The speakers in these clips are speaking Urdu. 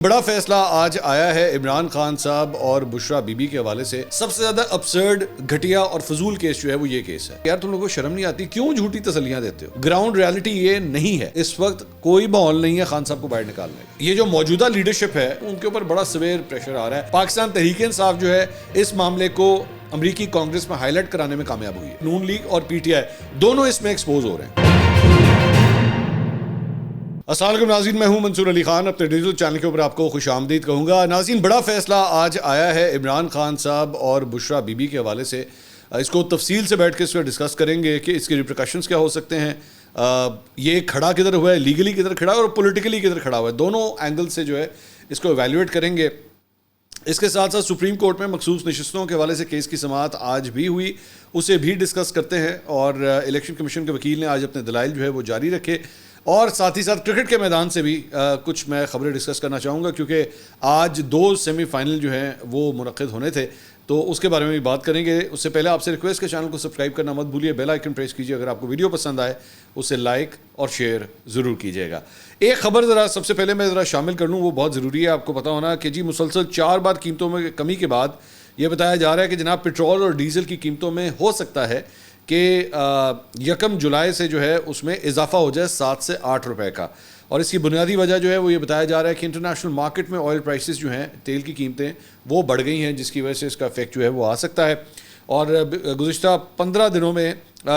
بڑا فیصلہ آج آیا ہے عمران خان صاحب اور بشرا بی بی کے حوالے سے. سب سے زیادہ ابسرڈ، گھٹیا اور فضول کیس جو ہے وہ یہ کیس ہے. یار تم لوگوں کو شرم نہیں آتی؟ کیوں جھوٹی تسلیاں دیتے ہو؟ گراؤنڈ ریالٹی یہ نہیں ہے. اس وقت کوئی ماحول نہیں ہے خان صاحب کو باہر نکالنے کا. یہ جو موجودہ لیڈرشپ ہے ان کے اوپر بڑا سویر پریشر آ رہا ہے. پاکستان تحریک انصاف جو ہے اس معاملے کو امریکی کانگریس میں ہائی لائٹ کرانے میں کامیاب ہوئی ہے. نون لیگ اور پی ٹی آئی دونوں اس میں ایکسپوز ہو رہے ہیں. السلام علیکم ناظرین، میں ہوں منصور علی خان. اپنے ڈیجیٹل چینل کے اوپر آپ کو خوش آمدید کہوں گا. ناظرین، بڑا فیصلہ آج آیا ہے عمران خان صاحب اور بشرا بی بی کے حوالے سے. اس کو تفصیل سے بیٹھ کے اس پہ ڈسکس کریں گے کہ اس کے ریپریکاشنز کیا ہو سکتے ہیں. یہ کھڑا کدھر ہوا ہے، لیگلی کدھر کھڑا ہے اور پولیٹیکلی کدھر کھڑا ہوا ہے. دونوں اینگل سے جو ہے اس کو ایویلیویٹ کریں گے. اس کے ساتھ ساتھ سپریم کورٹ میں مخصوص نشستوں کے حوالے سے کیس کی سماعت آج بھی ہوئی، اسے بھی ڈسکس کرتے ہیں. اور الیکشن کمیشن کے وکیل نے آج اپنے دلائل جو ہے وہ جاری رکھے. اور ساتھ ہی ساتھ کرکٹ کے میدان سے بھی کچھ میں خبریں ڈسکس کرنا چاہوں گا، کیونکہ آج 2 سیمی فائنل جو ہیں وہ منعقد ہونے تھے، تو اس کے بارے میں بھی بات کریں گے. اس سے پہلے آپ سے ریکویسٹ کہ چینل کو سبسکرائب کرنا مت بھولیے، بیل آئیکن پریس کیجیے. اگر آپ کو ویڈیو پسند آئے اسے لائک اور شیئر ضرور کیجیے گا. ایک خبر سب سے پہلے میں شامل کر لوں، وہ بہت ضروری ہے. آپ کو پتا ہونا کہ جی مسلسل 4 بار قیمتوں میں کمی کے بعد یہ بتایا جا رہا ہے کہ جناب پیٹرول اور ڈیزل کی قیمتوں میں ہو سکتا ہے کہ 1 جولائی سے جو ہے اس میں اضافہ ہو جائے 7 سے 8 روپے کا. اور اس کی بنیادی وجہ جو ہے وہ یہ بتایا جا رہا ہے کہ انٹرنیشنل مارکیٹ میں آئل پرائسز جو ہیں، تیل کی قیمتیں وہ بڑھ گئی ہیں، جس کی وجہ سے اس کا افیکٹ جو ہے وہ آ سکتا ہے. اور گزشتہ 15 دنوں میں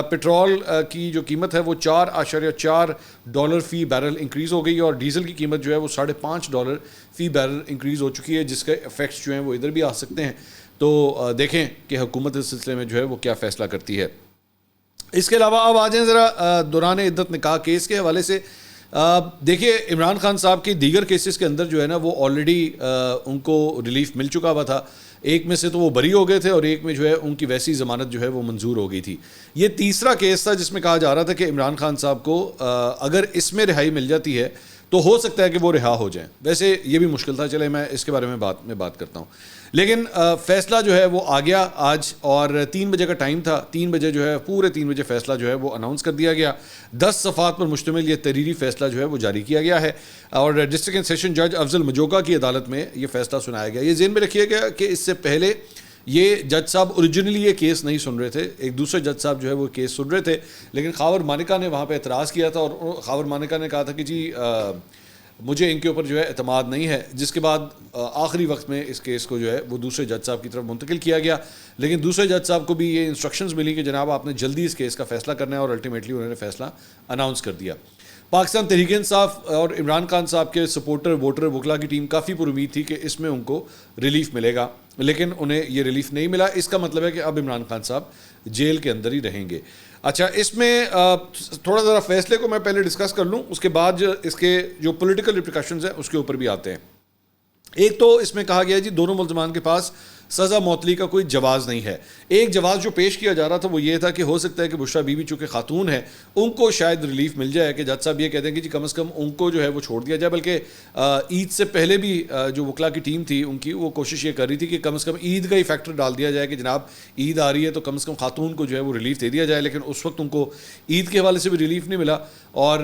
پیٹرول کی جو قیمت ہے وہ $4.4 فی بیرل انکریز ہو گئی، اور ڈیزل کی قیمت جو ہے وہ $5.5 فی بیرل انکریز ہو چکی ہے، جس کے افیکٹس جو ہیں وہ ادھر بھی آ سکتے ہیں. تو دیکھیں کہ حکومت اس سلسلے میں جو ہے وہ کیا فیصلہ کرتی ہے. اس کے علاوہ اب آ جائیں ذرا دوران عدت نکاح کیس کے حوالے سے. دیکھیے عمران خان صاحب کے دیگر کیسز کے اندر جو ہے نا وہ آلریڈی ان کو ریلیف مل چکا ہوا تھا. ایک میں سے تو وہ بری ہو گئے تھے اور ایک میں جو ہے ان کی ویسی ضمانت جو ہے وہ منظور ہو گئی تھی. یہ تیسرا کیس تھا جس میں کہا جا رہا تھا کہ عمران خان صاحب کو اگر اس میں رہائی مل جاتی ہے تو ہو سکتا ہے کہ وہ رہا ہو جائیں. ویسے یہ بھی مشکل تھا، چلے میں اس کے بارے میں بات کرتا ہوں. لیکن فیصلہ جو ہے وہ آ گیا آج، اور 3 بجے کا ٹائم تھا. 3 بجے جو ہے پورے 3 بجے فیصلہ جو ہے وہ اناؤنس کر دیا گیا. 10 صفحات پر مشتمل یہ تحریری فیصلہ جو ہے وہ جاری کیا گیا ہے، اور ڈسٹرکٹ اینڈ سیشن جج افضل مجوگا کی عدالت میں یہ فیصلہ سنایا گیا. یہ ذہن میں رکھیے گا کہ اس سے پہلے یہ جج صاحب اوریجنلی یہ کیس نہیں سن رہے تھے، ایک دوسرے جج صاحب جو ہے وہ کیس سن رہے تھے. لیکن خاور مانیکا نے وہاں پہ اعتراض کیا تھا، اور خاور مانیکا نے کہا تھا کہ جی مجھے ان کے اوپر جو ہے اعتماد نہیں ہے، جس کے بعد آخری وقت میں اس کیس کو جو ہے وہ دوسرے جج صاحب کی طرف منتقل کیا گیا. لیکن دوسرے جج صاحب کو بھی یہ انسٹرکشنز ملی کہ جناب آپ نے جلدی اس کیس کا فیصلہ کرنا ہے، اور الٹیمیٹلی انہوں نے فیصلہ اناؤنس کر دیا. پاکستان تحریک انصاف اور عمران خان صاحب کے سپورٹر ووٹر وکلا کی ٹیم کافی پر امید تھی کہ اس میں ان کو ریلیف ملے گا، لیکن انہیں یہ ریلیف نہیں ملا. اس کا مطلب ہے کہ اب عمران خان صاحب جیل کے اندر ہی رہیں گے. اچھا، اس میں تھوڑا ذرا فیصلے کو میں پہلے ڈسکس کر لوں، اس کے بعد اس کے جو پولیٹیکل ریپریکاشنز ہیں اس کے اوپر بھی آتے ہیں. ایک تو اس میں کہا گیا جی دونوں ملزمان کے پاس سزا معطلی کا کوئی جواز نہیں ہے. ایک جواز جو پیش کیا جا رہا تھا وہ یہ تھا کہ ہو سکتا ہے کہ بشرا بی بی چونکہ خاتون ہے ان کو شاید ریلیف مل جائے، کہ جج صاحب یہ کہتے ہیں کہ جی کم از کم ان کو جو ہے وہ چھوڑ دیا جائے. بلکہ عید سے پہلے بھی جو وکلا کی ٹیم تھی ان کی وہ کوشش یہ کر رہی تھی کہ کم از کم عید کا ہی فیکٹر ڈال دیا جائے کہ جناب عید آ رہی ہے تو کم از کم خاتون کو جو ہے وہ ریلیف دے دیا جائے. لیکن اس وقت ان کو عید کے حوالے سے بھی ریلیف نہیں ملا، اور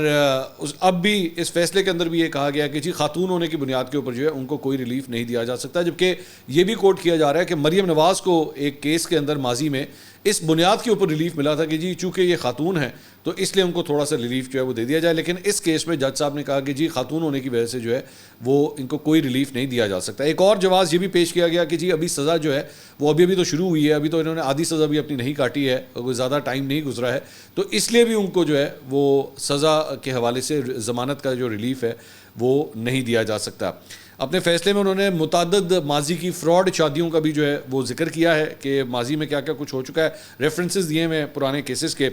اب بھی اس فیصلے کے اندر بھی یہ کہا گیا کہ جی خاتون ہونے کی بنیاد کے اوپر جو ہے ان کو کوئی ریلیف نہیں دیا جا سکتا. جبکہ یہ بھی کوٹ کیا جا رہا ہے کہ مریم نواز کو ایک کیس کے اندر ماضی میں اس بنیاد کے اوپر ریلیف ملا تھا کہ جی چونکہ یہ خاتون ہے تو اس لیے ان کو تھوڑا سا ریلیف جو ہے وہ دے دیا جائے. لیکن اس کیس میں جج صاحب نے کہا کہ جی خاتون ہونے کی وجہ سے جو ہے وہ ان کو کوئی ریلیف نہیں دیا جا سکتا. ایک اور جواز یہ بھی پیش کیا گیا کہ جی ابھی سزا جو ہے وہ ابھی تو شروع ہوئی ہے، ابھی تو انہوں نے آدھی سزا بھی اپنی نہیں کاٹی ہے، کوئی زیادہ ٹائم نہیں گزرا ہے، تو اس لیے بھی ان کو جو ہے وہ سزا کے حوالے سے ضمانت کا جو ریلیف ہے وہ نہیں دیا جا سکتا. اپنے فیصلے میں انہوں نے متعدد ماضی کی فراڈ شادیوں کا بھی جو ہے وہ ذکر کیا ہے کہ ماضی میں کیا کیا کچھ ہو چکا ہے. ریفرنسز دیے ہیں پرانے کیسز کے،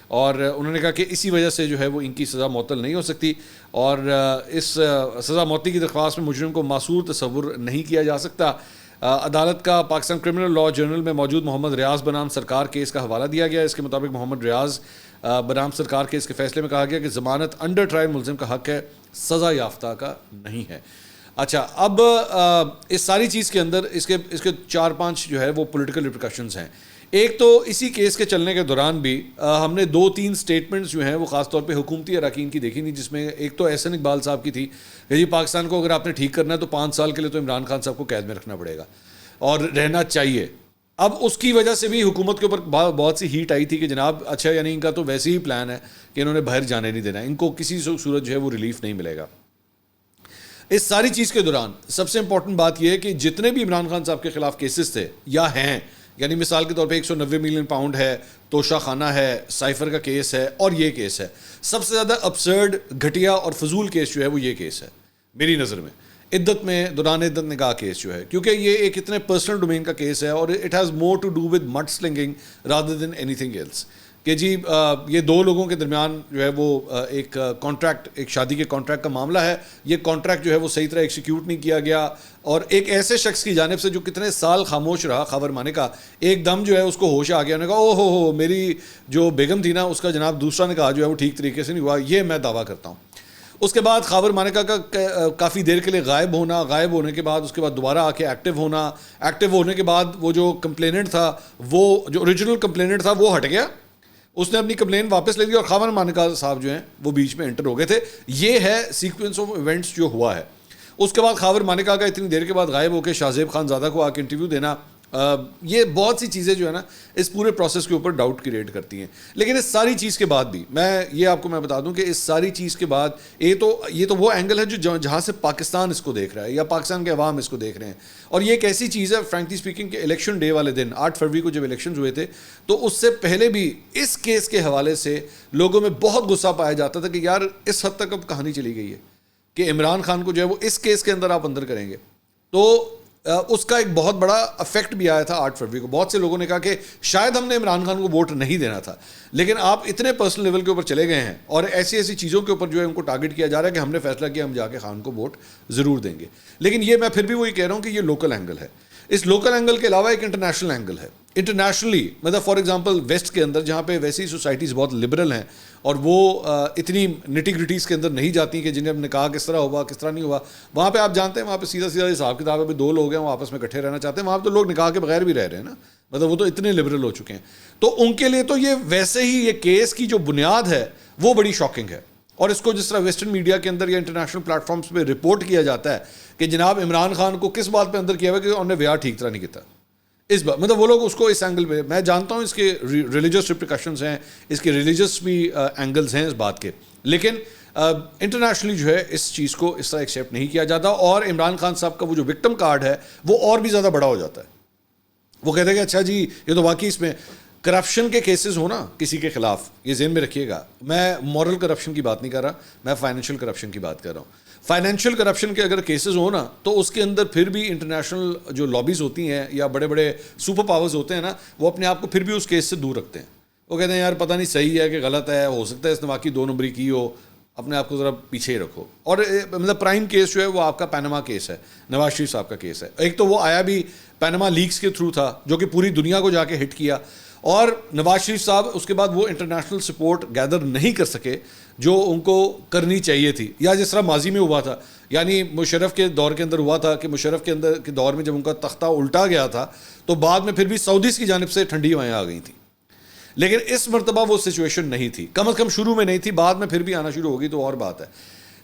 اور انہوں نے کہا کہ اسی وجہ سے جو ہے وہ ان کی سزا معطل نہیں ہو سکتی، اور اس سزا معطلی کی درخواست میں مجرم کو معصور تصور نہیں کیا جا سکتا. عدالت کا پاکستان کرمنل لاء جرنل میں موجود محمد ریاض بنام سرکار کیس کا حوالہ دیا گیا. اس کے مطابق محمد ریاض بنام سرکار کیس کے فیصلے میں کہا گیا کہ ضمانت انڈر ٹرائل ملزم کا حق ہے، سزا یافتہ کا نہیں ہے. اچھا، اب اس ساری چیز کے اندر اس کے 4-5 جو ہے وہ پولیٹیکل ریپریکاشنز ہیں. ایک تو اسی کیس کے چلنے کے دوران بھی ہم نے 2-3 سٹیٹمنٹس جو ہیں وہ خاص طور پہ حکومتی اراکین کی دیکھی نہیں، جس میں ایک تو احسن اقبال صاحب کی تھی کہ جی پاکستان کو اگر آپ نے ٹھیک کرنا ہے تو 5 سال کے لیے تو عمران خان صاحب کو قید میں رکھنا پڑے گا اور رہنا چاہیے. اب اس کی وجہ سے بھی حکومت کے اوپر بہت سی ہیٹ آئی تھی کہ جناب اچھا یعنی ان کا تو ویسے ہی پلان ہے کہ انہوں نے باہر جانے نہیں دینا، ان کو کسی صورت جو ہے وہ ریلیف نہیں ملے گا. اس ساری چیز کے دوران سب سے امپورٹنٹ بات یہ ہے کہ جتنے بھی عمران خان صاحب کے خلاف کیسز تھے یا ہیں، یعنی مثال کے طور پہ 190 ملین پاؤنڈ ہے، توشہ خانہ ہے، سائفر کا کیس ہے اور یہ کیس ہے، سب سے زیادہ ابسرڈ، گھٹیا اور فضول کیس جو ہے وہ یہ کیس ہے میری نظر میں. عدت میں دوران عدت نکاح کیس جو ہے، کیونکہ یہ ایک اتنے پرسنل ڈومین کا کیس ہے اور it has more to do with mudslinging rather than anything else. کہ جی یہ 2 لوگوں کے درمیان جو ہے وہ ایک کانٹریکٹ، ایک شادی کے کانٹریکٹ کا معاملہ ہے. یہ کانٹریکٹ جو ہے وہ صحیح طرح ایکسیکیوٹ نہیں کیا گیا اور ایک ایسے شخص کی جانب سے جو کتنے سال خاموش رہا، خاور مانے کا، ایک دم جو ہے اس کو ہوش آ گیا، انہوں نے کہا او ہو میری جو بیگم تھی نا اس کا جناب دوسرا نکاح جو ہے وہ ٹھیک طریقے سے نہیں ہوا، یہ میں دعویٰ کرتا ہوں. اس کے بعد خاور مانیکا کا کافی دیر کے لیے غائب ہونے کے بعد اس کے بعد دوبارہ آ کے ایکٹیو ہونے کے بعد وہ جو کمپلیننٹ تھا، وہ جو اوریجنل کمپلیننٹ تھا وہ ہٹ گیا، اس نے اپنی کمپلین واپس لے لی اور خاور مانیکا صاحب جو ہیں وہ بیچ میں انٹر ہو گئے تھے. یہ ہے سیکوینس آف ایونٹس جو ہوا ہے. اس کے بعد خاور مانیکا کا اتنی دیر کے بعد غائب ہو کے شاہزیب خان زادہ کو آ کے انٹرویو دینا، یہ بہت سی چیزیں جو ہے نا اس پورے پروسیس کے اوپر ڈاؤٹ کریٹ کرتی ہیں. لیکن اس ساری چیز کے بعد بھی یہ آپ کو میں بتا دوں کہ اس ساری چیز کے بعد یہ تو وہ اینگل ہے جو جہاں سے پاکستان اس کو دیکھ رہا ہے یا پاکستان کے عوام اس کو دیکھ رہے ہیں. اور یہ ایک ایسی چیز ہے فرینکلی اسپیکنگ کہ الیکشن ڈے والے دن 8 فروری کو جب الیکشنز ہوئے تھے تو اس سے پہلے بھی اس کیس کے حوالے سے لوگوں میں بہت غصہ پایا جاتا تھا کہ یار اس حد تک اب کہانی چلی گئی ہے کہ عمران خان کو جو ہے وہ اس کیس کے اندر آپ اندر کریں گے. تو اس کا ایک بہت بڑا افیکٹ بھی آیا تھا 8 فروری کو. بہت سے لوگوں نے کہا کہ شاید ہم نے عمران خان کو ووٹ نہیں دینا تھا، لیکن آپ اتنے پرسنل لیول کے اوپر چلے گئے ہیں اور ایسی چیزوں کے اوپر جو ہے ان کو ٹارگٹ کیا جا رہا ہے کہ ہم نے فیصلہ کیا ہم جا کے خان کو ووٹ ضرور دیں گے. لیکن یہ میں پھر بھی وہی کہہ رہا ہوں کہ یہ لوکل اینگل ہے. اس لوکل اینگل کے علاوہ ایک انٹرنیشنل اینگل ہے. انٹرنیشنلی مطلب فار ایگزامپل ویسٹ کے اندر جہاں پہ ویسی سوسائٹیز بہت لبرل ہیں اور وہ اتنی نٹی گریٹیز کے اندر نہیں جاتی کہ جنہیں اب نکاح کس طرح ہوا کس طرح نہیں ہوا، وہاں پہ آپ جانتے ہیں وہاں پہ سیدھا حساب کتاب ہے. 2 لوگ ہیں وہ آپس میں اکٹھے رہنا چاہتے ہیں، وہاں پہ تو لوگ نکاح کے بغیر بھی رہ رہے ہیں نا، مطلب وہ تو اتنے لبرل ہو چکے ہیں. تو ان کے لیے تو یہ ویسے ہی یہ کیس کی جو بنیاد ہے وہ بڑی شاکنگ ہے. اور اس کو جس طرح ویسٹرن میڈیا کے اندر یا انٹرنیشنل پلیٹ فارمز پہ رپورٹ کیا جاتا ہے کہ جناب عمران خان کو کس بات پہ اندر کیا ہوا کہ انہوں نے ویاہ ٹھیک طرح نہیں کیا، اس بات مطلب وہ لوگ اس کو اس اینگل پہ، میں جانتا ہوں اس کے ریلیجس ریپریکاشنز ہیں، اس کے ریلیجس بھی اینگلز ہیں اس بات کے، لیکن انٹرنیشنلی جو ہے اس چیز کو اس طرح ایکسیپٹ نہیں کیا جاتا. اور عمران خان صاحب کا وہ جو وکٹم کارڈ ہے وہ اور بھی زیادہ بڑا ہو جاتا ہے. وہ کہتے ہیں کہ اچھا جی یہ تو واقعی اس میں کرپشن کے کیسز ہو نا کسی کے خلاف، یہ ذہن میں رکھیے گا، میں مورل کرپشن کی بات نہیں کر رہا، میں فائنینشیل کرپشن کی بات کر رہا ہوں. فائنینشیل کرپشن کے اگر کیسز ہو نا تو اس کے اندر پھر بھی انٹرنیشنل جو لابیز ہوتی ہیں یا بڑے بڑے سپر پاورز ہوتے ہیں نا، وہ اپنے آپ کو پھر بھی اس کیس سے دور رکھتے ہیں. وہ کہتے ہیں یار پتہ نہیں صحیح ہے کہ غلط ہے، ہو سکتا ہے اس نے واقعی 2 نمبری کی ہو، اپنے آپ کو ذرا پیچھے ہی رکھو. اور مطلب پرائم کیس جو ہے وہ آپ کا پینما کیس ہے، نواز شریف صاحب کا کیس ہے. ایک تو وہ آیا بھی پینما لیکس کے تھرو تھا جو کہ پوری دنیا کو جا کے ہٹ کیا، اور نواز شریف صاحب اس کے بعد وہ انٹرنیشنل سپورٹ گیدر نہیں کر سکے جو ان کو کرنی چاہیے تھی، یا جس طرح ماضی میں ہوا تھا، یعنی مشرف کے دور کے اندر ہوا تھا کہ مشرف کے اندر کے دور میں جب ان کا تختہ الٹا گیا تھا تو بعد میں پھر بھی سعودیز کی جانب سے ٹھنڈی ہوائیں آ گئی تھیں. لیکن اس مرتبہ وہ سچویشن نہیں تھی، کم از کم شروع میں نہیں تھی، بعد میں پھر بھی آنا شروع ہوگی تو اور بات ہے.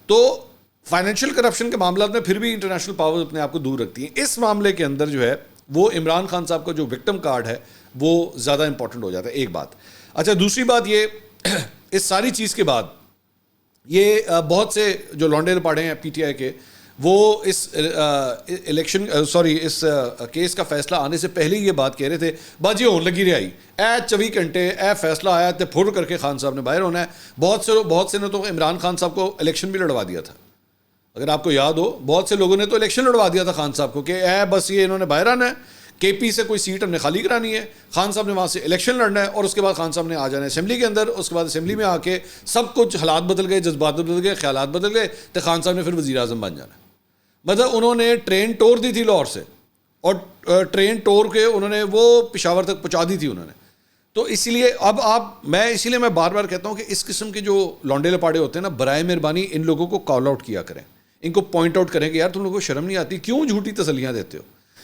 تو فائنینشیل کرپشن کے معاملات میں پھر بھی انٹرنیشنل پاورز اپنے آپ کو دور رکھتی ہیں. اس معاملے کے اندر جو ہے وہ عمران خان صاحب کا جو وکٹم کارڈ ہے وہ زیادہ امپورٹنٹ ہو جاتا ہے، ایک بات. اچھا دوسری بات یہ اس ساری چیز کے بعد یہ بہت سے جو لونڈے لپاڑے ہیں پی ٹی آئی کے، وہ اس اس کیس کا فیصلہ آنے سے پہلے ہی یہ بات کہہ رہے تھے باجی ہون لگی رہائی 24 گھنٹے فیصلہ آیا تو پھر کر کے خان صاحب نے باہر ہونا ہے. بہت سے نے تو عمران خان صاحب کو الیکشن بھی لڑوا دیا تھا، اگر آپ کو یاد ہو بہت سے لوگوں نے تو الیکشن لڑوا دیا تھا خان صاحب کو کہ بس یہ انہوں نے باہر آنا ہے، کے پی سے کوئی سیٹ ہم نے خالی کرانی ہے، خان صاحب نے وہاں سے الیکشن لڑنا ہے اور اس کے بعد خان صاحب نے آ جانا ہے اسمبلی کے اندر. اس کے بعد اسمبلی میں آ کے سب کچھ حالات بدل گئے، جذبات بدل گئے، خیالات بدل گئے تو خان صاحب نے پھر وزیر اعظم بن جانا ہے. مطلب انہوں نے ٹرین ٹور دی تھی لاہور سے اور ٹرین ٹور کے انہوں نے وہ پشاور تک پہنچا دی تھی انہوں نے. تو اسی لیے اسی لیے میں بار بار کہتا ہوں کہ اس قسم کے جو لونڈے لپاڑے ہوتے ہیں نا، برائے مہربانی ان لوگوں کو کال آؤٹ کیا کریں، ان کو پوائنٹ آؤٹ کریں کہ یار تم لوگوں کو شرم نہیں آتی، کیوں جھوٹی تسلیاں دیتے ہو،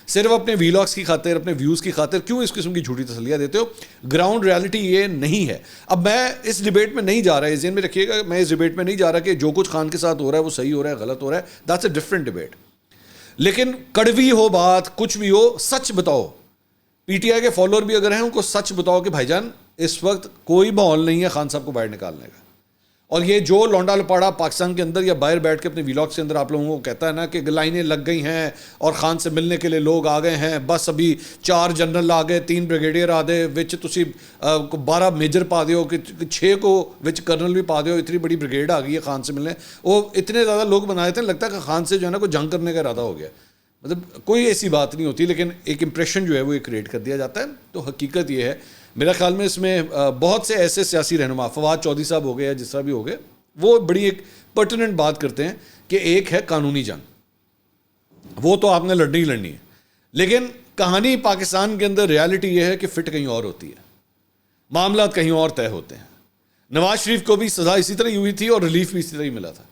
صرف اپنے ویلاگس کی خاطر, اپنے ویوز کی خاطر کیوں اس قسم کی جھوٹی تسلیاں دیتے ہو؟ گراؤنڈ ریالٹی یہ نہیں ہے. اب میں اس ڈبیٹ میں نہیں جا رہا, اس ذہن میں رکھیے گا, میں اس ڈبیٹ میں نہیں جا رہا کہ جو کچھ خان کے ساتھ ہو رہا ہے وہ صحیح ہو رہا ہے, غلط ہو رہا ہے, دیٹس اے ڈفرینٹ ڈبیٹ. لیکن کڑوی ہو بات, کچھ بھی ہو, سچ بتاؤ. پی ٹی آئی کے فالوور بھی اگر ہیں ان کو سچ بتاؤ کہ بھائی جان اس وقت کوئی ماحول نہیں ہے خان صاحب کو باہر نکالنے کا. اور یہ جو لونڈا لپاڑا پاکستان کے اندر یا باہر بیٹھ کے اپنے ویلاگ کے اندر آپ لوگوں کو کہتا ہے نا کہ لائنیں لگ گئی ہیں اور خان سے ملنے کے لیے لوگ آ گئے ہیں, بس ابھی 4 جنرل آ گئے, 3 بریگیڈیئر آ گئے, وچ تسی 12 میجر پا دیو کہ 6 کو وچ کرنل بھی پا دیو, اتنی بڑی بریگیڈ آ گئی ہے خان سے ملنے. وہ اتنے زیادہ لوگ بنا دیتے ہیں, لگتا ہے کہ خان سے جو ہے نا کوئی جنگ کرنے کا ارادہ ہو گیا. مطلب کوئی ایسی بات نہیں ہوتی, لیکن ایک امپریشن جو ہے وہ یہ کریٹ کر دیا جاتا ہے. تو حقیقت یہ ہے میرا خیال میں اس میں بہت سے ایسے سیاسی رہنما, فواد چودھری صاحب ہو گئے یا جس طرح بھی ہو گئے, وہ بڑی ایک پرٹیننٹ بات کرتے ہیں کہ ایک ہے قانونی جنگ, وہ تو آپ نے لڑنی ہی لڑنی ہے, لیکن کہانی پاکستان کے اندر ریالٹی یہ ہے کہ فٹ کہیں اور ہوتی ہے, معاملات کہیں اور طے ہوتے ہیں. نواز شریف کو بھی سزا اسی طرح ہی ہوئی تھی اور ریلیف بھی اسی طرح ہی ملا تھا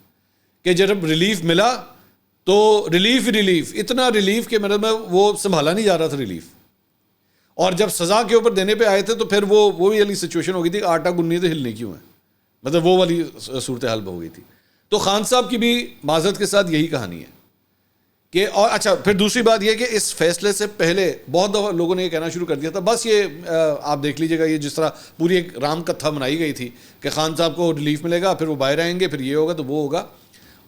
کہ جب ریلیف ملا تو ریلیف اتنا ریلیف کہ میرے میں وہ سنبھالا نہیں جا رہا تھا ریلیف, اور جب سزا کے اوپر دینے پہ آئے تھے تو پھر وہ والی سچویشن ہو گئی تھی کہ آٹا گنی تو ہلنے کیوں ہے, مطلب وہ والی صورتحال ہو گئی تھی. تو خان صاحب کی بھی معذرت کے ساتھ یہی کہانی ہے کہ, اور اچھا پھر دوسری بات یہ کہ اس فیصلے سے پہلے بہت دفعہ لوگوں نے یہ کہنا شروع کر دیا تھا, بس یہ آپ دیکھ لیجئے گا, یہ جس طرح پوری ایک رام کتھا بنائی گئی تھی کہ خان صاحب کو ریلیف ملے گا, پھر وہ باہر آئیں گے, پھر یہ ہوگا تو وہ ہوگا.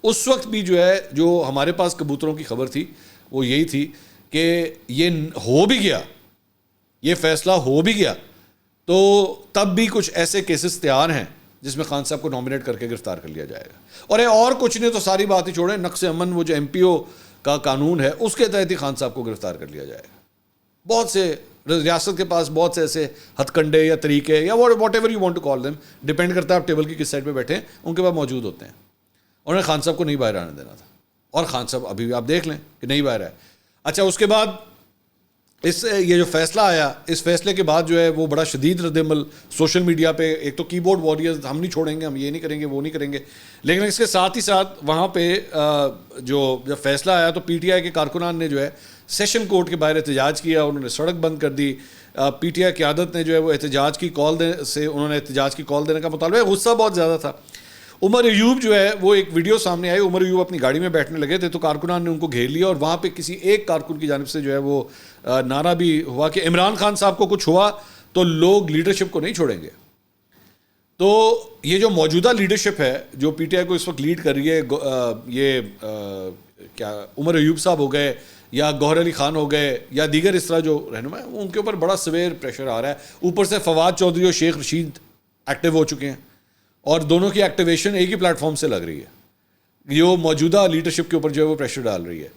اس وقت بھی جو ہے جو ہمارے پاس کبوتروں کی خبر تھی وہ یہی تھی کہ یہ ہو بھی گیا, یہ فیصلہ ہو بھی گیا, تو تب بھی کچھ ایسے کیسز تیار ہیں جس میں خان صاحب کو نامنیٹ کر کے گرفتار کر لیا جائے گا. اور کچھ نہیں تو ساری بات ہی چھوڑیں, نقص امن وہ جو ایم پی او کا قانون ہے اس کے تحت ہی خان صاحب کو گرفتار کر لیا جائے گا. بہت سے ریاست کے پاس بہت سے ایسے ہتھ کنڈے یا طریقے یا whatever you want to call them, depend کرتا ہے آپ ٹیبل کی کس سائڈ پہ بیٹھے ہیں, ان کے پاس موجود ہوتے ہیں. انہوں نے خان صاحب کو نہیں باہر آنے دینا تھا, اور خان صاحب ابھی بھی آپ دیکھ لیں کہ نہیں باہر آئے. اچھا اس کے بعد یہ جو فیصلہ آیا, اس فیصلے کے بعد جو ہے وہ بڑا شدید رد عمل سوشل میڈیا پہ, ایک تو کی بورڈ واریئرز ہم نہیں چھوڑیں گے, ہم یہ نہیں کریں گے, وہ نہیں کریں گے, لیکن اس کے ساتھ ہی ساتھ وہاں پہ جب فیصلہ آیا تو پی ٹی آئی کے کارکنان نے جو ہے سیشن کورٹ کے باہر احتجاج کیا, انہوں نے سڑک بند کر دی. پی ٹی آئی قیادت نے جو ہے وہ احتجاج کی کال دینے کا مطالبہ, غصہ بہت زیادہ تھا. عمر ایوب جو ہے وہ ایک ویڈیو سامنے آئی, عمر ایوب اپنی گاڑی میں بیٹھنے لگے تھے تو کارکنان نے ان کو گھیر لیا, اور وہاں پہ کسی ایک کارکن کی جانب سے جو ہے وہ نعرہ بھی ہوا کہ عمران خان صاحب کو کچھ ہوا تو لوگ لیڈرشپ کو نہیں چھوڑیں گے. تو یہ جو موجودہ لیڈرشپ ہے جو پی ٹی آئی کو اس وقت لیڈ کر رہی ہے, یہ کیا عمر ایوب صاحب ہو گئے یا گوہر علی خان ہو گئے یا دیگر اس طرح جو رہنما ہیں, ان کے اوپر بڑا سویر پریشر آ رہا ہے. اوپر سے فواد چودھری اور شیخ رشید ایکٹیو ہو چکے ہیں, اور دونوں کی ایکٹیویشن ایک ہی پلیٹ فارم سے لگ رہی ہے, جو موجودہ لیڈرشپ کے اوپر جو ہے وہ پریشر ڈال رہی ہے.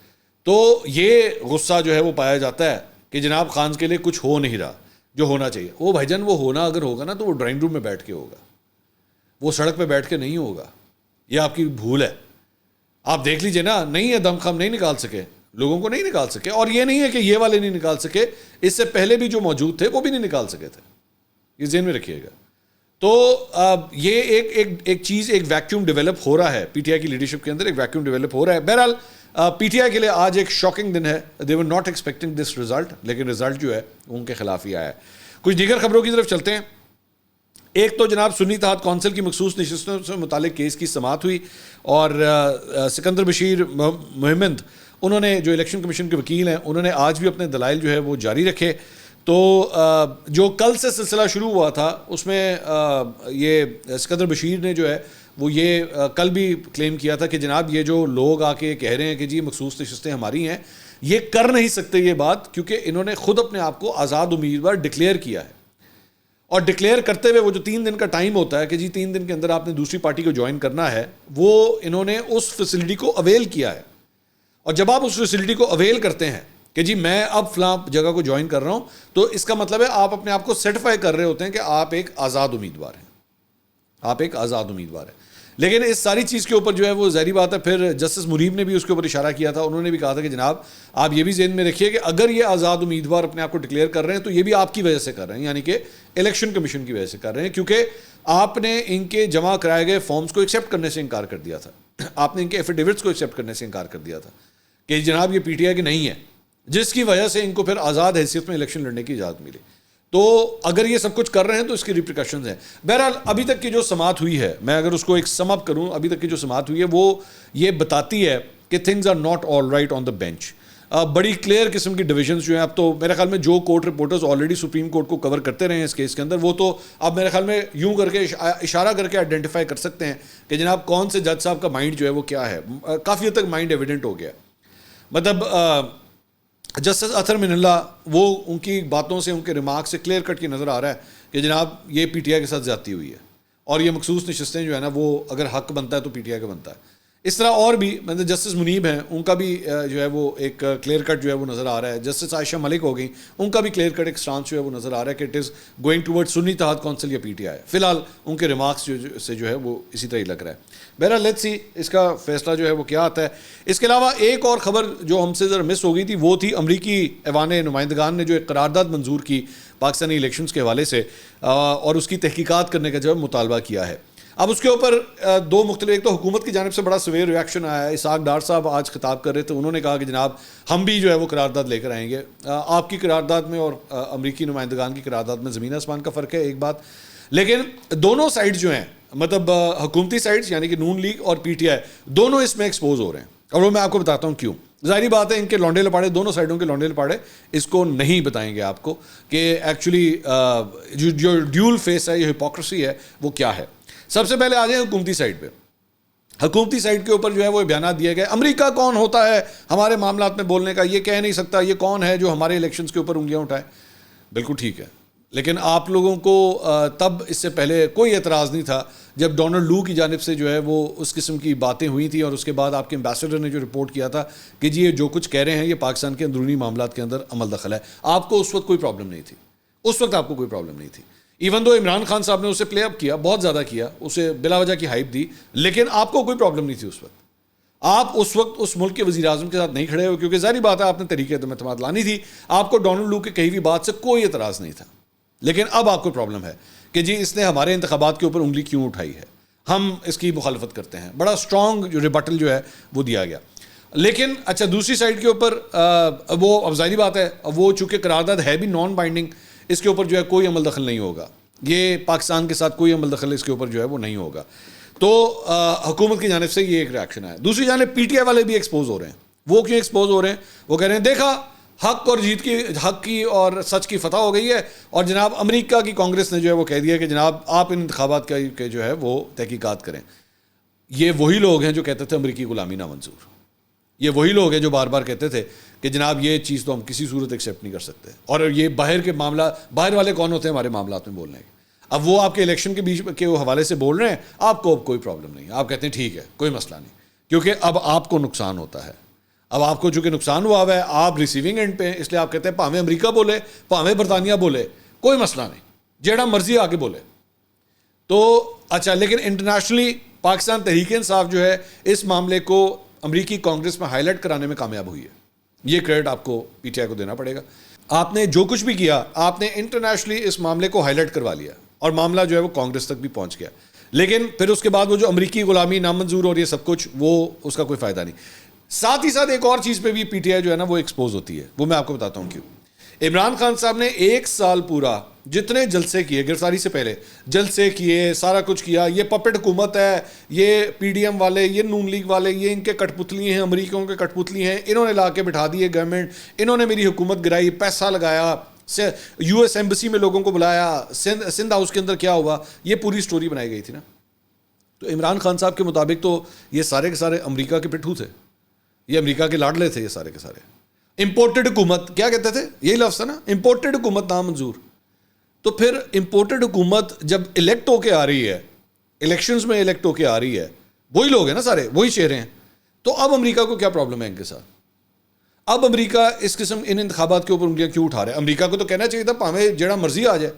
تو یہ غصہ جو ہے وہ پایا جاتا ہے کہ جناب خان کے لیے کچھ ہو نہیں رہا جو ہونا چاہیے. وہ بھائی جان وہ ہونا اگر ہوگا نا تو وہ ڈرائنگ روم میں بیٹھ کے ہوگا, وہ سڑک پہ بیٹھ کے نہیں ہوگا. یہ آپ کی بھول ہے. آپ دیکھ لیجئے نا, نہیں ہے دم خم نہیں نکال سکے, لوگوں کو نہیں نکال سکے, اور یہ نہیں ہے کہ یہ والے نہیں نکال سکے, اس سے پہلے بھی جو موجود تھے وہ بھی نہیں نکال سکے تھے, یہ ذہن میں رکھیے گا. تو یہ ایک چیز, ایک ویکیوم ڈیولپ ہو رہا ہے پی ٹی آئی کی لیڈرشپ کے اندر, ایک ویکیوم ڈیولپ ہو رہا ہے. بہرحال پی ٹی آئی کے لیے آج ایک شاکنگ دن ہے, they were not expecting this result, لیکن رزلٹ جو ہے ان کے خلاف ہی آیا ہے. کچھ دیگر خبروں کی طرف چلتے ہیں. ایک تو جناب سنی اتحاد کونسل کی مخصوص نشستوں سے متعلق کیس کی سماعت ہوئی, اور سکندر بشیر محمد انہوں نے جو الیکشن کمیشن کے وکیل ہیں انہوں نے آج بھی اپنے دلائل جو ہے وہ جاری رکھے. تو جو کل سے سلسلہ شروع ہوا تھا اس میں یہ سکندر بشیر نے جو ہے وہ یہ کل بھی کلیم کیا تھا کہ جناب یہ جو لوگ آ کے کہہ رہے ہیں کہ جی مخصوص نشستیں ہماری ہیں, یہ کر نہیں سکتے یہ بات, کیونکہ انہوں نے خود اپنے آپ کو آزاد امیدوار ڈکلیئر کیا ہے. اور ڈکلیئر کرتے ہوئے وہ جو 3 دن کا ٹائم ہوتا ہے کہ جی 3 دن کے اندر آپ نے دوسری پارٹی کو جوائن کرنا ہے, وہ انہوں نے اس فیسلٹی کو اویل کیا ہے. اور جب آپ اس فیسلٹی کو اویل کرتے ہیں کہ جی میں اب فلاں جگہ کو جوائن کر رہا ہوں, تو اس کا مطلب ہے آپ اپنے آپ کو سرٹیفائی کر رہے ہوتے ہیں کہ آپ ایک آزاد امیدوار ہیں, آپ ایک آزاد امیدوار ہیں. لیکن اس ساری چیز کے اوپر جو ہے وہ ظاہری بات ہے, پھر جسٹس مریب نے بھی اس کے اوپر اشارہ کیا تھا. انہوں نے بھی کہا تھا کہ جناب آپ یہ بھی ذہن میں رکھیے کہ اگر یہ آزاد امیدوار اپنے آپ کو ڈکلیئر کر رہے ہیں تو یہ بھی آپ کی وجہ سے کر رہے ہیں, یعنی کہ الیکشن کمیشن کی وجہ سے کر رہے ہیں, کیونکہ آپ نے ان کے جمع کرائے گئے فارمز کو ایکسیپٹ کرنے سے انکار کر دیا تھا, آپ نے ان کے ایفیڈیوٹس کو ایکسیپٹ کرنے سے انکار کر دیا تھا کہ جناب یہ پی ٹی آئی کے نہیں ہے, جس کی وجہ سے ان کو پھر آزاد حیثیت میں الیکشن لڑنے کی اجازت ملی. تو اگر یہ سب کچھ کر رہے ہیں تو اس کی ریپریکاشنز ہیں. بہرحال ابھی تک کی جو سماعت ہوئی ہے, میں اگر اس کو ایک سم اپ کروں, ابھی تک کی جو سماعت ہوئی ہے وہ یہ بتاتی ہے کہ things are not all right on the bench. بڑی کلیئر قسم کی ڈویژنز جو ہیں, اب تو میرے خیال میں جو court reporters already supreme court کو کور کرتے رہے ہیں اس کیس کے اندر, وہ تو اب میرے خیال میں یوں کر کے اشارہ کر کے آئیڈینٹیفائی کر سکتے ہیں کہ جناب کون سے جج صاحب کا مائنڈ جو ہے وہ کیا ہے. کافی حد تک مائنڈ ایویڈنٹ ہو گیا. مطلب جسٹس اطہر من اللہ, وہ ان کی باتوں سے, ان کے ریمارک سے کلیئر کٹ کی نظر آ رہا ہے کہ جناب یہ پی ٹی آئی کے ساتھ زیادتی ہوئی ہے, اور یہ مخصوص نشستیں جو ہے نا وہ اگر حق بنتا ہے تو پی ٹی آئی کا بنتا ہے. اس طرح اور بھی مطلب جسٹس منیب ہیں, ان کا بھی جو ہے وہ ایک کلیئر کٹ جو ہے وہ نظر آ رہا ہے. جسٹس عائشہ ملک ہو گئی, ان کا بھی کلیئر کٹ ایک سٹانس جو ہے وہ نظر آ رہا ہے کہ اٹ از گوئنگ ٹورڈ سنی اتحاد کونسل یا پی ٹی آئی. فی الحال ان کے ریمارکس سے جو ہے وہ اسی طرح ہی لگ رہا ہے. بہرحال لیٹس سی اس کا فیصلہ جو ہے وہ کیا آتا ہے. اس کے علاوہ ایک اور خبر جو ہم سے ذرا مس ہو گئی تھی وہ تھی امریکی ایوان نمائندگان نے جو ایک قرارداد منظور کی پاکستانی الیکشنز کے حوالے سے, اور اس کی تحقیقات کرنے کا جو ہے مطالبہ کیا ہے. اب اس کے اوپر دو مختلف, ایک تو حکومت کی جانب سے بڑا سویر ریاکشن آیا ہے. اسحاق ڈار صاحب آج خطاب کر رہے تھے, انہوں نے کہا کہ جناب ہم بھی جو ہے وہ قرارداد لے کر آئیں گے. آپ کی قرارداد میں اور امریکی نمائندگان کی قرارداد میں زمین آسمان کا فرق ہے ایک بات, لیکن دونوں سائڈ جو ہیں مطلب حکومتی سائڈز یعنی کہ نون لیگ اور پی ٹی آئی دونوں اس میں ایکسپوز ہو رہے ہیں. اور وہ میں آپ کو بتاتا ہوں کیوں. ظاہری بات ہے ان کے لونڈے لپاڑے, دونوں سائڈوں کے لونڈے لپاڑے اس کو نہیں بتائیں گے آپ کو کہ ایکچولی جو ڈیول فیس ہے, یہ ہپوکریسی ہے, وہ کیا ہے. سب سے پہلے آ جائیں حکومتی سائڈ پہ. حکومتی سائڈ کے اوپر جو ہے وہ بیانات دیے گئے. امریکہ کون ہوتا ہے ہمارے معاملات میں بولنے کا, یہ کہہ نہیں سکتا. یہ کون ہے جو ہمارے الیکشنز کے اوپر انگلیاں اٹھائے. بالکل ٹھیک ہے, لیکن آپ لوگوں کو تب اس سے پہلے کوئی اعتراض نہیں تھا جب ڈونلڈ لو کی جانب سے جو ہے وہ اس قسم کی باتیں ہوئی تھیں, اور اس کے بعد آپ کے امبیسڈر نے جو رپورٹ کیا تھا کہ جی یہ جو کچھ کہہ رہے ہیں یہ پاکستان کے اندرونی معاملات کے اندر عمل دخل ہے. آپ کو اس وقت کوئی پرابلم نہیں تھی. اس وقت آپ کو کوئی پرابلم نہیں تھی. ایون دو عمران خان صاحب نے اسے پلے اپ کیا, بہت زیادہ کیا, اسے بلا وجہ کی ہائپ دی, لیکن آپ کو کوئی پرابلم نہیں تھی اس وقت. آپ اس وقت اس ملک کے وزیر اعظم کے ساتھ نہیں کھڑے ہو, کیونکہ ظاہری بات ہے آپ نے طریقے عدم اعتماد لانی تھی. آپ کو ڈونلڈ لو کی کہی ہوئی بات سے کوئی اعتراض نہیں تھا. لیکن اب آپ کو پرابلم ہے کہ جی اس نے ہمارے انتخابات کے اوپر انگلی کیوں اٹھائی ہے, ہم اس کی مخالفت کرتے ہیں. بڑا اسٹرانگ جو ریبٹل جو ہے وہ دیا گیا. لیکن اچھا دوسری سائڈ کے اوپر وہ اب ظاہری بات ہے, وہ چونکہ قرارداد ہے بھی نان بائنڈنگ, اس کے اوپر جو ہے کوئی عمل دخل نہیں ہوگا. یہ پاکستان کے ساتھ کوئی عمل دخل اس کے اوپر جو ہے وہ نہیں ہوگا. تو حکومت کی جانب سے یہ ایک ریاکشن ہے. دوسری جانب پی ٹی آئی والے بھی ایکسپوز ہو رہے ہیں. وہ کیوں ایکسپوز ہو رہے ہیں؟ وہ کہہ رہے ہیں دیکھا حق اور جیت کی, حق کی اور سچ کی فتح ہو گئی ہے, اور جناب امریکہ کی کانگریس نے جو ہے وہ کہہ دیا کہ جناب آپ ان انتخابات کے جو ہے وہ تحقیقات کریں. یہ وہی لوگ ہیں جو کہتے تھے امریکی غلامی نامنظور. یہ وہی لوگ ہیں جو بار بار کہتے تھے کہ جناب یہ چیز تو ہم کسی صورت ایکسیپٹ نہیں کر سکتے, اور یہ باہر کے معاملہ, باہر والے کون ہوتے ہیں ہمارے معاملات میں بولنے کے. اب وہ آپ کے الیکشن کے بیچ کے حوالے سے بول رہے ہیں, آپ کو اب کوئی پرابلم نہیں ہے. آپ کہتے ہیں ٹھیک ہے کوئی مسئلہ نہیں, کیونکہ اب آپ کو نقصان ہوتا ہے. اب آپ کو چونکہ نقصان ہوا ہے, آپ ریسیونگ اینڈ پہ, اس لیے آپ کہتے ہیں پاویں امریکہ بولے پاویں برطانیہ بولے کوئی مسئلہ نہیں, جیڑا مرضی آگے بولے. تو اچھا, لیکن انٹرنیشنلی پاکستان تحریک انصاف جو ہے اس معاملے کو امریکی کانگریس میں ہائی لائٹ کرانے میں کامیاب ہوئی ہے. یہ کریڈٹ آپ کو پی ٹی آئی کو دینا پڑے گا. آپ نے جو کچھ بھی کیا, آپ نے انٹرنیشنلی اس معاملے کو ہائی لائٹ کروا لیا, اور معاملہ جو ہے وہ کانگریس تک بھی پہنچ گیا. لیکن پھر اس کے بعد وہ جو امریکی غلامی نامنظور اور یہ سب کچھ, وہ اس کا کوئی فائدہ نہیں. ساتھ ہی ساتھ ایک اور چیز پہ بھی پی ٹی آئی جو ہے نا وہ ایکسپوز ہوتی ہے. وہ میں آپ کو بتاتا ہوں کیوں. عمران خان صاحب نے 1 سال پورا جتنے جلسے کیے, گرفتاری سے پہلے جلسے کیے, سارا کچھ کیا. یہ پپٹ حکومت ہے, یہ پی ڈی ایم والے, یہ نون لیگ والے, یہ ان کے کٹ پتلی ہیں, امریکیوں کے کٹ پتلی ہیں, انہوں نے لا کے بٹھا دیے گورنمنٹ, انہوں نے میری حکومت گرائی, پیسہ لگایا, یو ایس ایمبسی میں لوگوں کو بلایا, سندھ ہاؤس کے اندر کیا ہوا, یہ پوری سٹوری بنائی گئی تھی نا. تو عمران خان صاحب کے مطابق تو یہ سارے کے سارے امریکہ کے پٹھو تھے, یہ امریکہ کے لاڈلے تھے یہ سارے کے سارے. امپورٹڈ حکومت کیا کہتے تھے, یہی لفظ تھا نا, امپورٹڈ حکومت نامنظور. تو پھر امپورٹڈ حکومت جب الیکٹ ہو کے آ رہی ہے, الیکشنز میں الیکٹ ہو کے آ رہی ہے, وہی لوگ ہیں نا سارے, وہی چہرے ہیں. تو اب امریکہ کو کیا پرابلم ہے ان کے ساتھ؟ اب امریکہ اس قسم ان انتخابات کے اوپر انگلیاں کیوں اٹھا رہا ہے؟ امریکہ کو تو کہنا چاہیے تھا پاویں جڑا مرضی آ جائے.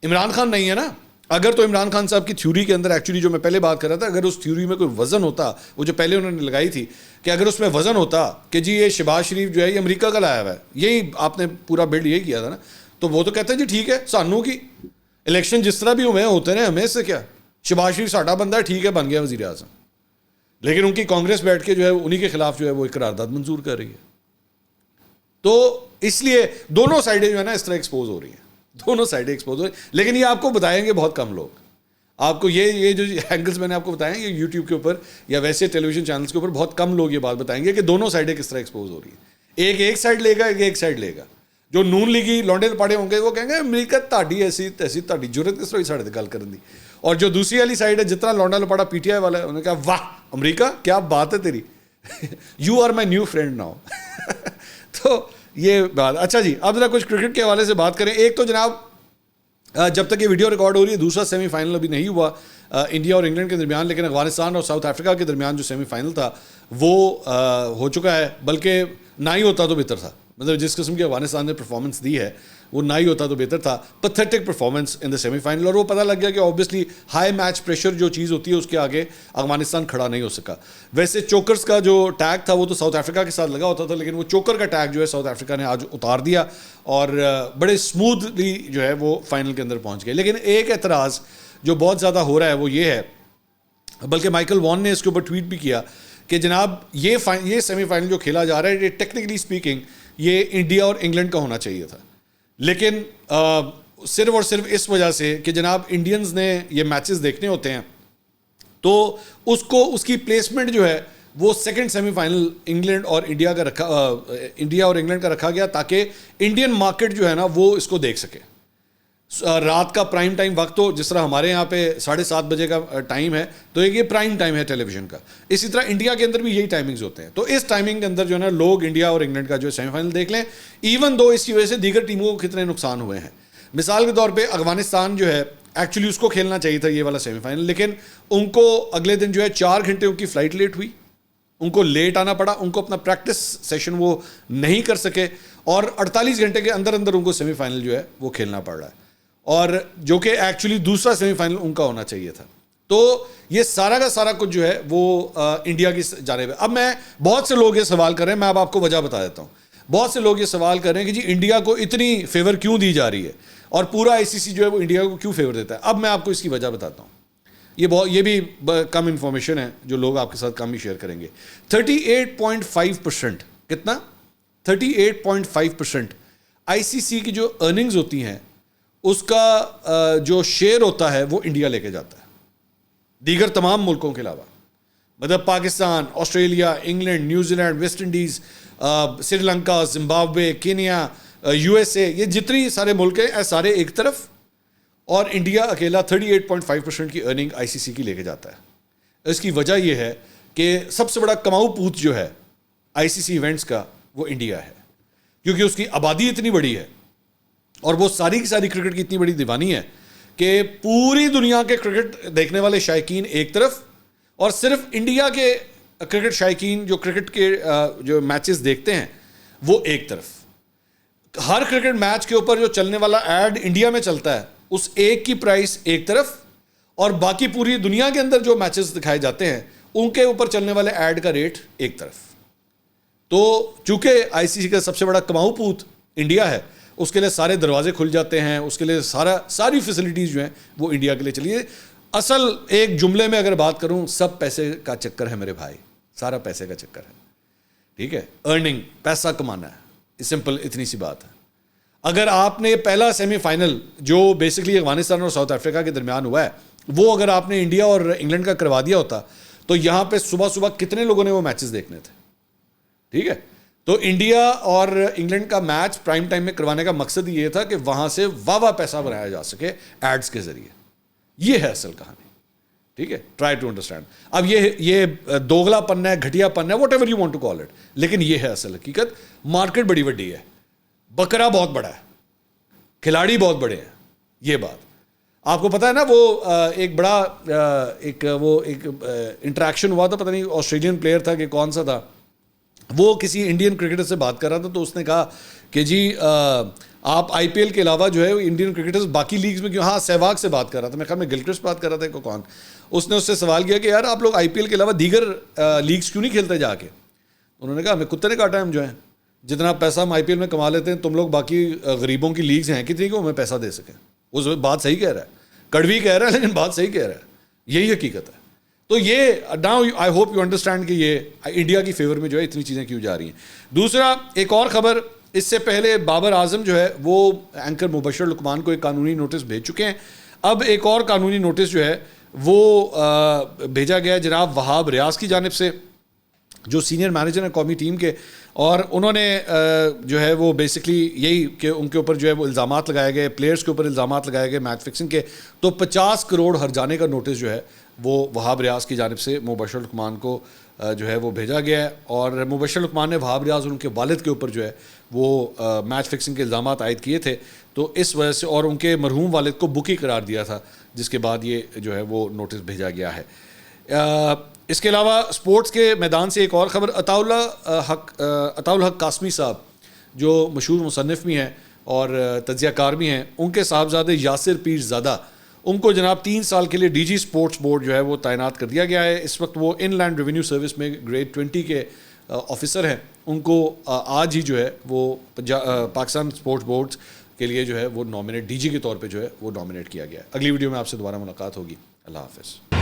عمران خان نہیں ہے نا. اگر تو عمران خان صاحب کی تھیوری کے اندر ایکچولی جو میں پہلے بات کر رہا تھا, اگر اس تھیوری میں کوئی وزن ہوتا, وہ جو پہلے انہوں نے لگائی تھی کہ اگر اس میں وزن ہوتا کہ جی یہ شہباز شریف جو ہے یہ امریکہ کا لایا ہوا ہے, یہی آپ نے پورا بلڈ یہی کیا تھا نا, تو وہ تو کہتے ہیں جی ٹھیک ہے سانوں کی الیکشن جس طرح بھی ہوئے ہوتے ہیں, ہمیں اس سے کیا, شہباز شریف ساڈا بندہ ہے, ٹھیک ہے بن گیا وزیر اعظم. لیکن ان کی کانگریس بیٹھ کے جو ہے انہی کے خلاف جو ہے وہ ایک قرارداد منظور کر رہی ہے. تو اس لیے دونوں سائڈیں جو ہے نا اس طرح ایکسپوز ہو رہی ہیں, دونوں سائڈیں ایکسپوز ہو رہی ہیں, لیکن یہ آپ کو بتائیں گے بہت کم لوگ. آپ کو یہ جو اینگلس میں نے آپ کو بتائے ہیں یہ یوٹیوب کے اوپر یا ویسے ٹیلی ویژن چینلس کے اوپر بہت کم لوگ یہ بات بتائیں گے کہ دونوں سائڈیں کس طرح ایکسپوز ہو رہی ہیں. ایک سائڈ لے گا, ایک سائڈ لے گا. جو نون لیگی لونڈے پاڑے ہوں گے وہ کہیں گے امریکہ تاڑی ایسی تیسی تاڑی جرت کس طرح ساڑھے گل کرن دی. اور جو دوسری والی سائڈ ہے جتنا لونڈا لپاڑا پی ٹی آئی والا ہے انہوں نے کہا واہ امریکہ کیا بات ہے تیری, you are my new friend now. تو یہ بات. اچھا جی, اب ذرا کچھ کرکٹ کے حوالے سے بات کریں. ایک تو جناب جب تک یہ ویڈیو ریکارڈ ہو رہی ہے دوسرا سیمی فائنل ابھی نہیں ہوا انڈیا اور انگلینڈ کے درمیان, لیکن افغانستان اور ساؤتھ افریقہ کے درمیان جو سیمی فائنل تھا وہ ہو چکا ہے. بلکہ نہ ہی ہوتا تو بہتر تھا, مطلب جس قسم کی افغانستان نے پرفارمنس دی ہے وہ نہ ہی ہوتا تو بہتر تھا. Pathetic performance in the semi final, اور وہ پتہ لگ گیا کہ آبویسلی ہائی میچ پریشر جو چیز ہوتی ہے اس کے آگے افغانستان کھڑا نہیں ہو سکا. ویسے چوکرز کا جو ٹیگ تھا وہ تو ساؤتھ افریقہ کے ساتھ لگا ہوتا تھا, لیکن وہ چوکر کا ٹیگ جو ہے ساؤتھ افریقہ نے آج اتار دیا اور بڑے اسموتھلی جو ہے وہ فائنل کے اندر پہنچ گئے. لیکن ایک اعتراض جو بہت زیادہ ہو رہا ہے وہ یہ ہے, بلکہ مائیکل وان نے اس کے اوپر ٹویٹ بھی کیا کہ جناب یہ سیمی فائنل جو کھیلا جا رہا ہے یہ ٹیکنیکلی اسپیکنگ یہ انڈیا اور انگلینڈ کا ہونا چاہیے تھا, لیکن صرف اور صرف اس وجہ سے کہ جناب انڈینز نے یہ میچز دیکھنے ہوتے ہیں تو اس کی پلیسمنٹ جو ہے وہ سیکنڈ سیمی فائنل انگلینڈ اور انڈیا اور انگلینڈ کا رکھا گیا تاکہ انڈین مارکیٹ جو ہے نا وہ اس کو دیکھ سکے. رات کا پرائم ٹائم وقت ہو, جس طرح ہمارے یہاں پہ 7:30 بجے کا ٹائم ہے تو یہ پرائم ٹائم ہے ٹیلی ویژن کا, اسی طرح انڈیا کے اندر بھی یہی ٹائمنگز ہوتے ہیں. تو اس ٹائمنگ کے اندر جو ہے نا لوگ انڈیا اور انگلینڈ کا جو سیمی فائنل دیکھ لیں, ایون دو اس کی وجہ سے دیگر ٹیموں کو کتنے نقصان ہوئے ہیں. مثال کے طور پہ افغانستان جو ہے ایکچولی اس کو کھیلنا چاہیے تھا یہ والا سیمی فائنل, لیکن ان کو اگلے دن جو ہے 4 گھنٹے ان کی فلائٹ لیٹ ہوئی, ان کو لیٹ آنا پڑا, ان کو اپنا پریکٹس سیشن وہ نہیں کر سکے اور 48 گھنٹے کے اندر ان کو سیمی فائنل جو ہے وہ کھیلنا پڑ رہا ہے, اور جو کہ ایکچولی دوسرا سیمی فائنل ان کا ہونا چاہیے تھا. تو یہ سارا کا سارا کچھ جو ہے وہ انڈیا کی جانب ہے. اب میں بہت سے لوگ یہ سوال کر رہے ہیں, میں اب آپ کو وجہ بتا دیتا ہوں. بہت سے لوگ یہ سوال کر رہے ہیں کہ جی انڈیا کو اتنی فیور کیوں دی جا رہی ہے اور پورا آئی سی سی جو ہے وہ انڈیا کو کیوں فیور دیتا ہے. اب میں آپ کو اس کی وجہ بتاتا ہوں. یہ بھی کم انفارمیشن ہے جو لوگ آپ کے ساتھ کم ہی شیئر کریں گے. 38.5% کتنا 38.5% آئی سی سی کی جو ارننگز ہوتی ہیں اس کا جو شیئر ہوتا ہے وہ انڈیا لے کے جاتا ہے دیگر تمام ملکوں کے علاوہ. مطلب Pakistan, Australia, England, New Zealand, West Indies, Sri Lanka, Zimbabwe, Kenya, U S A, یہ جتنی سارے ملک ہیں سارے ایک طرف, اور انڈیا اکیلا 38.5% کی ارننگ آئی سی سی کی لے کے جاتا ہے. اس کی وجہ یہ ہے کہ سب سے بڑا کماؤ پوت جو ہے آئی سی سی ایونٹس کا وہ انڈیا ہے, کیونکہ اس کی آبادی اتنی بڑی ہے اور وہ ساری کی ساری کرکٹ کی اتنی بڑی دیوانی ہے کہ پوری دنیا کے کرکٹ دیکھنے والے شائقین ایک طرف اور صرف انڈیا کے کرکٹ شائقین جو کرکٹ کے جو میچز دیکھتے ہیں وہ ایک طرف. ہر کرکٹ میچ کے اوپر جو چلنے والا ایڈ انڈیا میں چلتا ہے اس ایک کی پرائس ایک طرف, اور باقی پوری دنیا کے اندر جو میچز دکھائے جاتے ہیں ان کے اوپر چلنے والے ایڈ کا ریٹ ایک طرف. تو چونکہ آئی سی سی کا سب سے بڑا کماؤ پوت انڈیا ہے, اس کے لیے سارے دروازے کھل جاتے ہیں, اس کے لیے ساری فیسلٹیز جو ہیں وہ انڈیا کے لیے چلیے. اصل ایک جملے میں اگر بات کروں, سب پیسے کا چکر ہے میرے بھائی, سارا پیسے کا چکر ہے. ٹھیک ہے, ارننگ, پیسہ کمانا ہے, سمپل اتنی سی بات ہے. اگر آپ نے پہلا سیمی فائنل جو بیسکلی افغانستان اور ساؤتھ افریقہ کے درمیان ہوا ہے وہ اگر آپ نے انڈیا اور انگلینڈ کا کروا دیا ہوتا تو یہاں پہ صبح صبح کتنے لوگوں نے وہ میچز دیکھنے تھے. ٹھیک ہے, تو انڈیا اور انگلینڈ کا میچ پرائم ٹائم میں کروانے کا مقصد یہ تھا کہ وہاں سے واہ پیسہ بنایا جا سکے ایڈز کے ذریعے. یہ ہے اصل کہانی. ٹھیک ہے, ٹرائی ٹو انڈرسٹینڈ. اب یہ دوگلا پن ہے, گھٹیا پن ہے, whatever you want to call it, لیکن یہ ہے اصل حقیقت. مارکیٹ بڑی بڑی ہے, بکرا بہت بڑا ہے, کھلاڑی بہت بڑے ہیں. یہ بات آپ کو پتا ہے نا, وہ ایک بڑا ایک انٹریکشن ہوا تھا, پتہ نہیں آسٹریلین پلیئر تھا کہ کون سا تھا, وہ کسی انڈین کرکٹر سے بات کر رہا تھا تو اس نے کہا کہ جی آپ آئی پی ایل کے علاوہ جو ہے انڈین کرکٹرز باقی لیگز میں کیوں. ہاں سہواگ سے بات کر رہا تھا, میں خیال میں گلکرسٹ بات کر رہا تھا کون. اس نے اس سے سوال کیا کہ یار آپ لوگ آئی پی ایل کے علاوہ دیگر لیگز کیوں نہیں کھیلتے جا کے. انہوں نے کہا ہمیں کتے نے کاٹا ہے, ہم جو ہیں جتنا پیسہ ہم آئی پی ایل میں کما لیتے ہیں, تم لوگ باقی غریبوں کی لیگز ہیں کتنی کو ہمیں پیسہ دے سکیں. اس بات صحیح کہہ رہا ہے, کڑوی کہہ رہا ہے لیکن بات صحیح کہہ رہا ہے. یہی حقیقت ہے. تو یہ now I hope you understand کہ یہ انڈیا کی فیور میں جو ہے اتنی چیزیں کیوں جا رہی ہیں. دوسرا ایک اور خبر اس سے پہلے بابر اعظم جو ہے وہ اینکر مبشر لقمان کو ایک قانونی نوٹس بھیج چکے ہیں. اب ایک اور قانونی نوٹس جو ہے وہ بھیجا گیا جناب وہاب ریاض کی جانب سے, جو سینئر مینیجر ہیں قومی ٹیم کے, اور انہوں نے جو ہے وہ بیسکلی یہی کہ ان کے اوپر جو ہے وہ الزامات لگائے گئے, پلیئرز کے اوپر الزامات لگائے گئے میچ فکسنگ کے, تو 50 کروڑ ہرجانے کا نوٹس جو ہے وہ وہاب ریاض کی جانب سے مبشر لقمان کو جو ہے وہ بھیجا گیا ہے. اور مبشر لقمان نے وہاب ریاض اور ان کے والد کے اوپر جو ہے وہ میچ فکسنگ کے الزامات عائد کیے تھے, تو اس وجہ سے, اور ان کے مرحوم والد کو بکی قرار دیا تھا, جس کے بعد یہ جو ہے وہ نوٹس بھیجا گیا ہے. اس کے علاوہ سپورٹس کے میدان سے ایک اور خبر, عطاء الحق قاسمی صاحب جو مشہور مصنف بھی ہیں اور تجزیہ کار بھی ہیں, ان کے صاحبزادے یاسر پیر زادہ, ان کو جناب 3 سال کے لیے ڈی جی سپورٹس بورڈ جو ہے وہ تعینات کر دیا گیا ہے. اس وقت وہ ان لینڈ ریونیو سروس میں گریڈ 20 کے آفیسر ہیں. ان کو آج ہی جو ہے وہ پاکستان سپورٹس بورڈز کے لیے جو ہے وہ نامنیٹ ڈی جی کے طور پہ جو ہے وہ نامنیٹ کیا گیا ہے. اگلی ویڈیو میں آپ سے دوبارہ ملاقات ہوگی. اللہ حافظ.